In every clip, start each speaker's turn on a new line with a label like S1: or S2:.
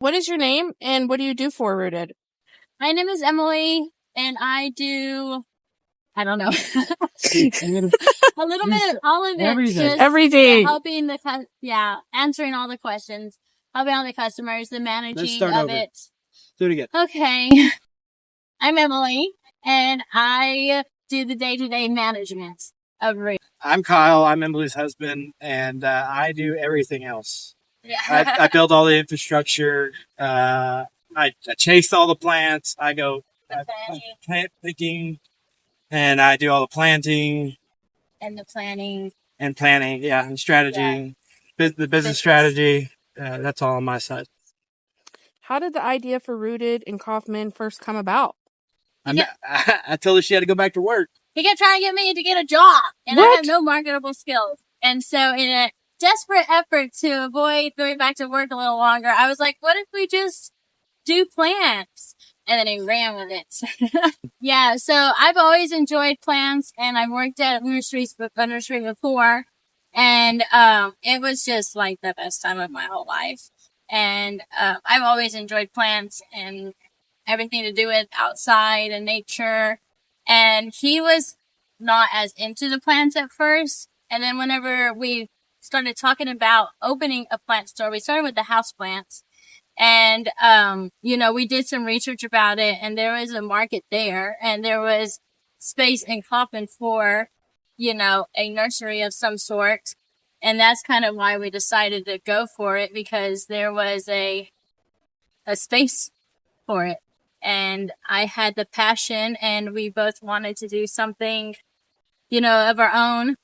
S1: What is your name and what do you do for Rooted?
S2: My name is Emily, and I do, I don't know, a little bit of all of it.
S1: Everything.
S2: Helping answering all the questions, helping all the customers, the managing of it.
S3: Do it again.
S2: Okay. I'm Emily, and I do the day-to-day management of Rooted.
S3: I'm Kyle. I'm Emily's husband, and I do everything else.
S2: Yeah.
S3: I build all the infrastructure. I chase all the plants. I plant picking, and I do all the planting
S2: And the planning.
S3: and strategy, the business strategy. That's all on my side.
S1: How did the idea for Rooted and Kaufman first come about?
S3: I told her she had to go back to work.
S2: He kept trying to get me to get a job, and I have no marketable skills. And so in a desperate effort to avoid going back to work a little longer, I was like, what if we just do plants? And then he ran with it. Yeah, so I've always enjoyed plants, and I've worked at a nursery before, and it was just like the best time of my whole life. And I've always enjoyed plants and everything to do with outside and nature. And he was not as into the plants at first. And then whenever we started talking about opening a plant store, we started with the house plants. And, we did some research about it, and there was a market there, and there was space in Kaufman for, a nursery of some sort. And that's kind of why we decided to go for it, because there was a space for it. And I had the passion, and we both wanted to do something, of our own.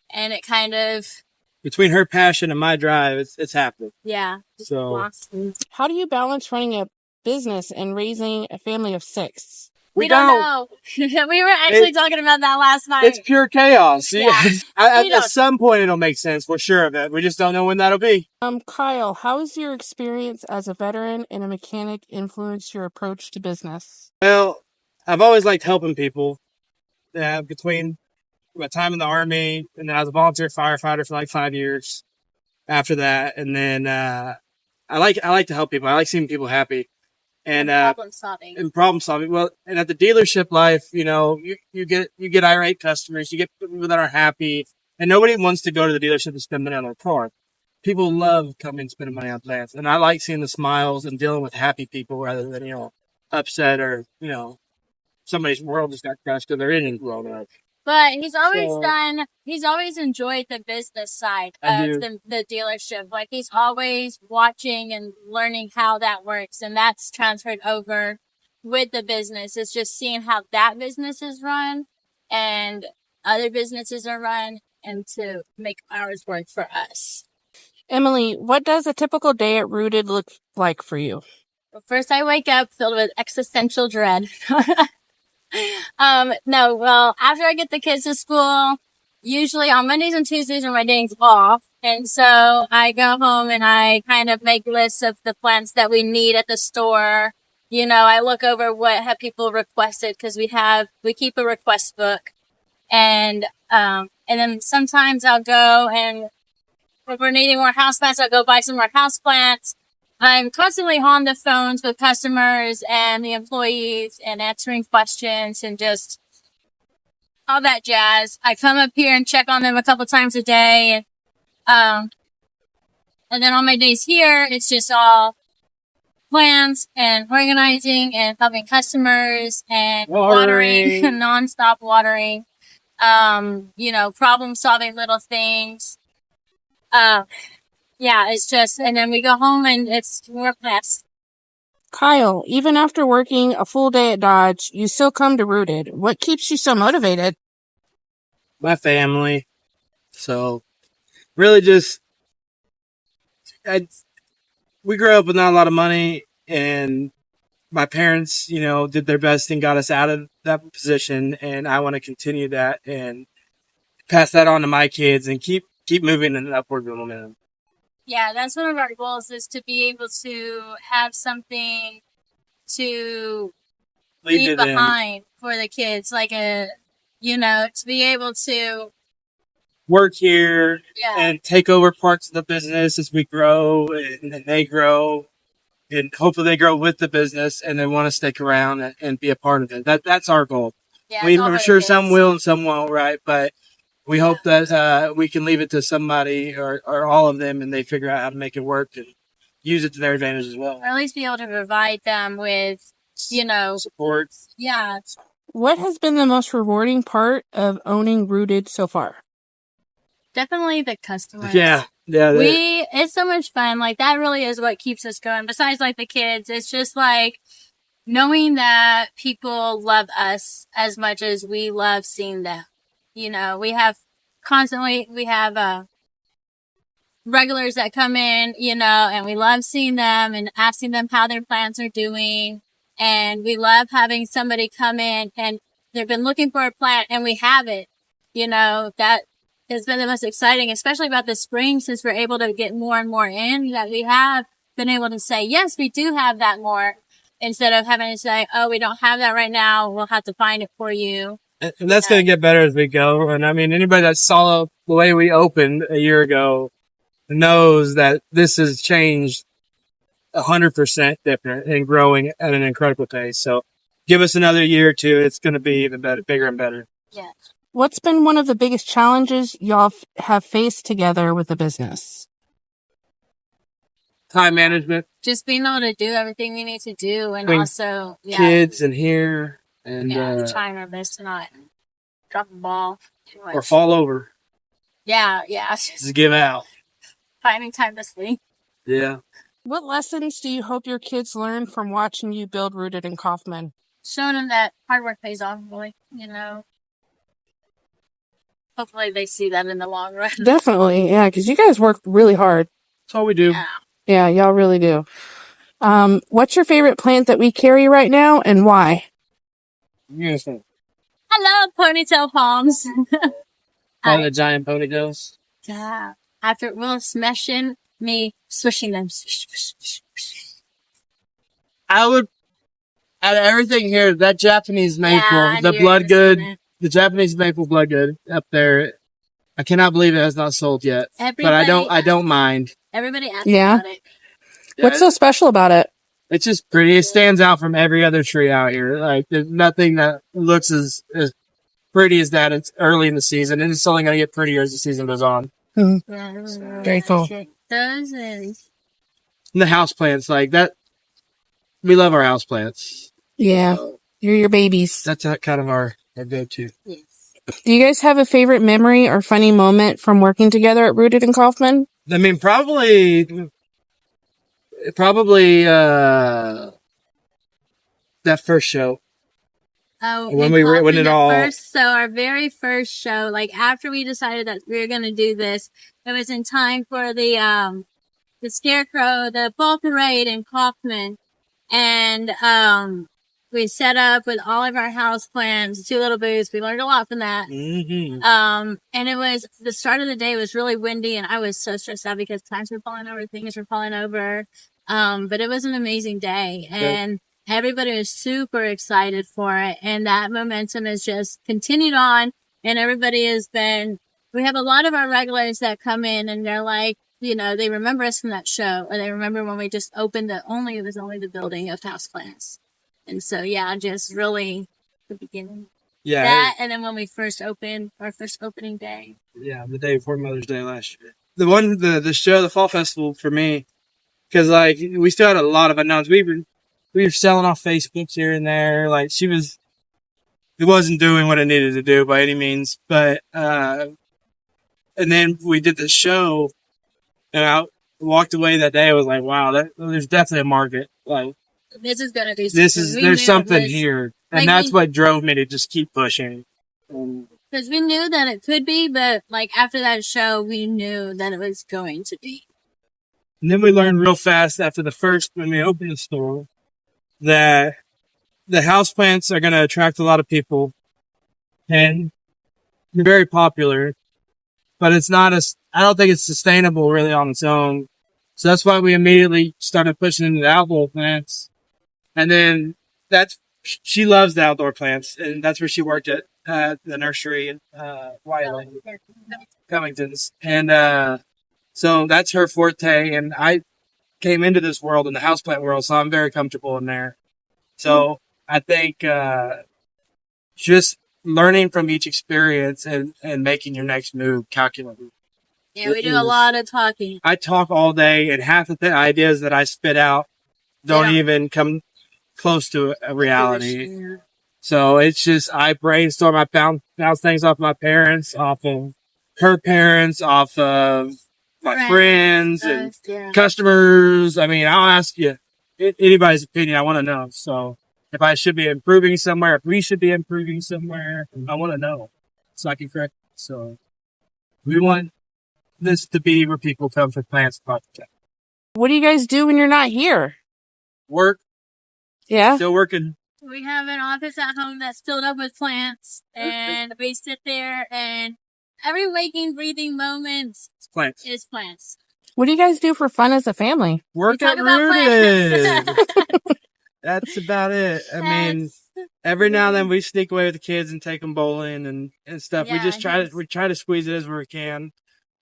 S2: And it kind of,
S3: between her passion and my drive, it's happening.
S2: Yeah.
S3: So,
S2: awesome.
S1: How do you balance running a business and raising a family of 6?
S2: We don't know. We were actually talking about that last night.
S3: It's pure chaos.
S2: Yeah.
S3: At some point, it'll make sense. We're sure of it. We just don't know when that'll be.
S1: Kyle, how has your experience as a veteran and a mechanic influenced your approach to business?
S3: Well, I've always liked helping people. Between my time in the Army, and then I was a volunteer firefighter for like 5 years after that. And then I like to help people. I like seeing people happy. And problem solving. Well, and at the dealership life, you get irate customers, you get people that are happy, and nobody wants to go to the dealership to spend money on their car. People love coming and spending money on plants, and I like seeing the smiles and dealing with happy people rather than upset or somebody's world just got crushed because their engine's blown up.
S2: But he's always enjoyed the business side of the dealership. Like, he's always watching and learning how that works. And that's transferred over with the business. It's just seeing how that business is run and other businesses are run, and to make ours work for us.
S1: Emily, what does a typical day at Rooted look like for you?
S2: Well, first I wake up filled with existential dread. After I get the kids to school, usually on Mondays and Tuesdays are my days off. And so I go home and I kind of make lists of the plants that we need at the store. I look over what have people requested, because we keep a request book. And then sometimes I'll go, and if we're needing more houseplants, I'll go buy some more houseplants. I'm constantly on the phones with customers and the employees and answering questions and just all that jazz. I come up here and check on them a couple times a day. And then on my days here, it's just all plans and organizing and helping customers and watering nonstop watering. Problem solving little things. It's just, and then we go home and it's more plants.
S1: Kyle, even after working a full day at Dodge, you still come to Rooted. What keeps you so motivated?
S3: My family. So, really just, we grew up with not a lot of money, and my parents, did their best and got us out of that position, and I want to continue that and pass that on to my kids and keep moving in an upward momentum.
S2: Yeah, that's one of our goals, is to be able to have something to leave behind for the kids, like to be able to
S3: work here and take over parts of the business as we grow and they grow, and hopefully they grow with the business and they want to stick around and be a part of it. That's our goal.
S2: Yeah,
S3: I'm sure some will and some won't, right? But we hope that we can leave it to somebody or all of them, and they figure out how to make it work and use it to their advantage as well.
S2: Or at least be able to provide them with,
S3: support.
S2: Yeah.
S1: What has been the most rewarding part of owning Rooted so far?
S2: Definitely the customers.
S3: Yeah.
S2: It's so much fun. Like, that really is what keeps us going. Besides, like, the kids, it's just like knowing that people love us as much as we love seeing them. We have regulars that come in, and we love seeing them and asking them how their plants are doing. And we love having somebody come in and they've been looking for a plant and we have it. That has been the most exciting, especially about the spring, since we're able to get more and more in, that we have been able to say, yes, we do have that more, instead of having to say, oh, we don't have that right now. We'll have to find it for you.
S3: And that's going to get better as we go. And I mean, anybody that saw the way we opened a year ago knows that this has changed 100% different and growing at an incredible pace. So give us another year or two. It's going to be even better, bigger and better.
S2: Yeah.
S1: What's been one of the biggest challenges y'all have faced together with the business?
S3: Time management.
S2: Just being able to do everything we need to do, and also
S3: kids and here and
S2: trying our best to not drop the ball too much
S3: or fall over.
S2: Yeah.
S3: Just give out.
S2: Finding time to sleep.
S3: Yeah.
S1: What lessons do you hope your kids learn from watching you build Rooted in Kaufman?
S2: Showing them that hard work pays off, really. Hopefully they see that in the long run.
S1: Definitely, yeah, because you guys work really hard.
S3: That's all we do.
S1: Yeah, y'all really do. What's your favorite plant that we carry right now, and why?
S3: Yes.
S2: I love ponytail palms.
S3: All the giant ponytails.
S2: Yeah. After Will smashing me, swishing them.
S3: I would, out of everything here, that Japanese maple, the Japanese maple bloodgood up there, I cannot believe it has not sold yet. But I don't mind.
S2: Everybody asks about it.
S1: What's so special about it?
S3: It's just pretty. It stands out from every other tree out here. Like, there's nothing that looks as pretty as that. It's early in the season, and it's only going to get prettier as the season goes on.
S1: Very cool.
S2: Those is.
S1: And
S3: the house plants, like that, we love our house plants.
S1: Yeah, you're your babies.
S3: That's kind of our go-to.
S2: Yes.
S1: Do you guys have a favorite memory or funny moment from working together at Rooted in Kaufman?
S3: I mean, probably that first show.
S2: Oh,
S3: when it all.
S2: So our very first show, like after we decided that we were going to do this, it was in time for the Scarecrow, the Ball Parade in Kaufman. And, we set up with all of our house plans, 2 little booths. We learned a lot from that.
S3: Mm-hmm.
S2: And it was, the start of the day was really windy and I was so stressed out because plants were falling over, things were falling over. But it was an amazing day and everybody was super excited for it. And that momentum has just continued on and everybody we have a lot of our regulars that come in and they're like, they remember us from that show or they remember when we just opened it was only the building of houseplants. And so, just really the beginning.
S3: Yeah.
S2: That, and then when we first opened, our first opening day.
S3: Yeah, the day before Mother's Day last year. The show, the fall festival for me, because like we still had a lot of unknowns. We were selling off Facebooks here and there. Like it wasn't doing what it needed to do by any means. But and then we did the show, and I walked away that day. I was like, wow, there's definitely a market. Like.
S2: This is gonna be.
S3: There's something here, and that's what drove me to just keep pushing.
S2: Because we knew that it could be, but like after that show, we knew that it was going to be.
S3: And then we learned real fast after when we opened the store, that the houseplants are going to attract a lot of people, and they're very popular. But it's not I don't think it's sustainable really on its own. So that's why we immediately started pushing into the outdoor plants. And then she loves the outdoor plants, and that's where she worked at the nursery in Covington's. And so that's her forte. And came into this world in the houseplant world, so I'm very comfortable in there. So I think just learning from each experience and making your next move calculated.
S2: Yeah, we do a lot of talking.
S3: I talk all day, and half of the ideas that I spit out don't even come close to a reality. Yeah. So it's just, I brainstorm, I bounce things off my parents, off of her parents, off of my friends and customers. I mean, I'll ask you anybody's opinion. I want to know. So if I should be improving somewhere, if we should be improving somewhere, I want to know so I can correct it. So we want this to be where people come for plants and projects.
S1: What do you guys do when you're not here?
S3: Work.
S1: Yeah.
S3: Still working.
S2: We have an office at home that's filled up with plants, and we sit there, and every waking, breathing moment is plants.
S1: What do you guys do for fun as a family?
S3: Work at Rooted. That's about it. I mean, every now and then we sneak away with the kids and take them bowling and stuff. Yeah, we try to squeeze it as we can.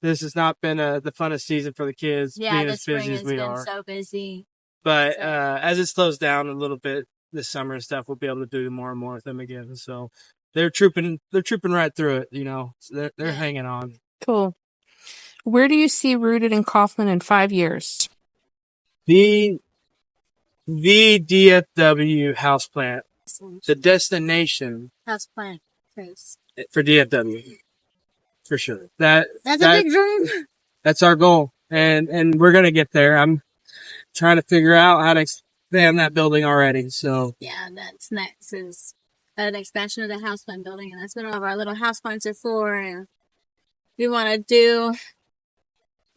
S3: This has not been the funnest season for the kids, being as busy as we are.
S2: So busy.
S3: But as it slows down a little bit this summer and stuff, we'll be able to do more and more with them again. So they're trooping right through it, you know. So they're hanging on.
S1: Cool. Where do you see Rooted in Kaufman in 5 years?
S3: The DFW houseplant, the destination
S2: houseplant
S3: for DFW, for sure. That's
S2: a big dream.
S3: That's our goal, and we're gonna get there. I'm trying to figure out how to expand that building already. So
S2: yeah, that's next is an expansion of the houseplant building, and that's what all of our little houseplants are for. And we want to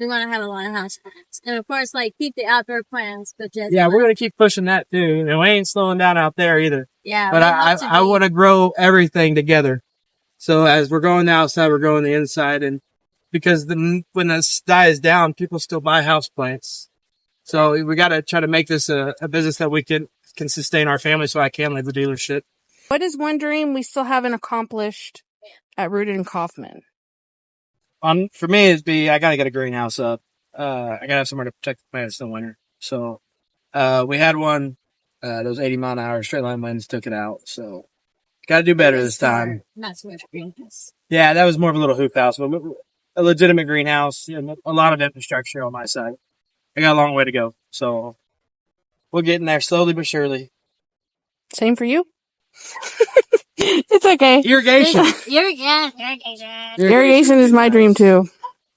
S2: have a lot of houseplants, and of course, like keep the outdoor plants, but just
S3: we're gonna keep pushing that too. And we ain't slowing down out there either.
S2: Yeah,
S3: but I want to grow everything together. So as we're going outside, we're growing the inside, and because when the dies down, people still buy houseplants. So we got to try to make this a business that we can sustain our family, so I can leave the dealership.
S1: What is one dream we still haven't accomplished at Rooted in Kaufman?
S3: For me, I got to get a greenhouse up. I got to have somewhere to protect the plants in the winter. So we had one. Those 80-mile-an-hour straight line winds took it out. So got to do better this time.
S2: Not so much greenhouse.
S3: Yeah, that was more of a little hoop house, but a legitimate greenhouse. And a lot of infrastructure on my side. I got a long way to go, so we're getting there slowly but surely.
S1: Same for you. It's okay.
S3: Irrigation.
S1: Irrigation is my dream too.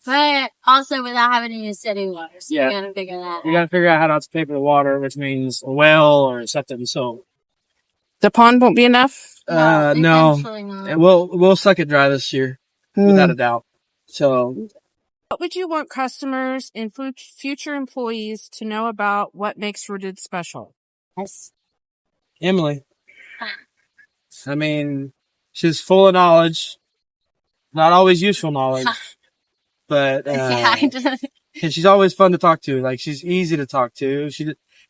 S2: But also without having to use city water. So
S3: yeah.
S2: You gotta figure that out.
S3: You gotta figure out how to pay for the water, which means a well or something. So
S1: the pond won't be enough?
S3: No. We'll suck it dry this year, without a doubt. So
S1: what would you want customers and future employees to know about what makes Rooted special?
S2: Yes.
S3: Emily. I mean, she's full of knowledge. Not always useful knowledge. But and she's always fun to talk to. Like, she's easy to talk to.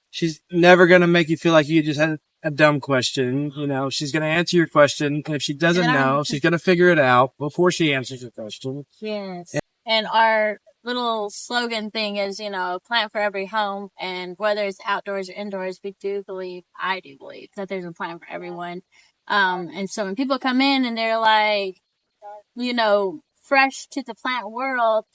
S3: She's never gonna make you feel like you just had a dumb question. You know, she's gonna answer your question. And if she doesn't know, she's gonna figure it out before she answers your question.
S2: Yes. And our little slogan thing is, plant for every home. And whether it's outdoors or indoors, I do believe that there's a plant for everyone. And so when people come in and they're like, fresh to the plant world,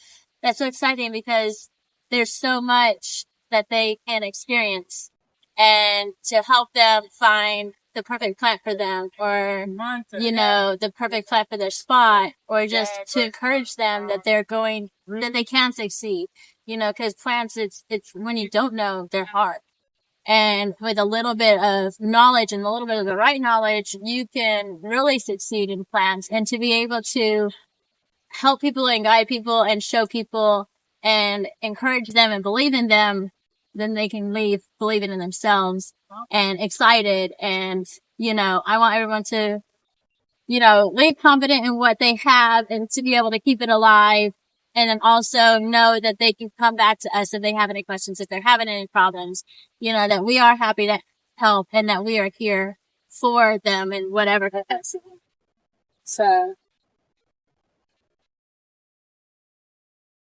S2: that's so exciting because there's so much that they can experience, and to help them find the perfect plant for them, or, the perfect plant for their spot, or just to encourage them that that they can succeed, cause plants, it's when you don't know, they're hard. And with a little bit of knowledge and a little bit of the right knowledge, you can really succeed in plants, and to be able to help people and guide people and show people and encourage them and believe in them, then they can leave believing in themselves and excited. And, I want everyone to, leave confident in what they have and to be able to keep it alive. And then also know that they can come back to us if they have any questions, if they're having any problems, that we are happy to help and that we are here for them in whatever capacity. So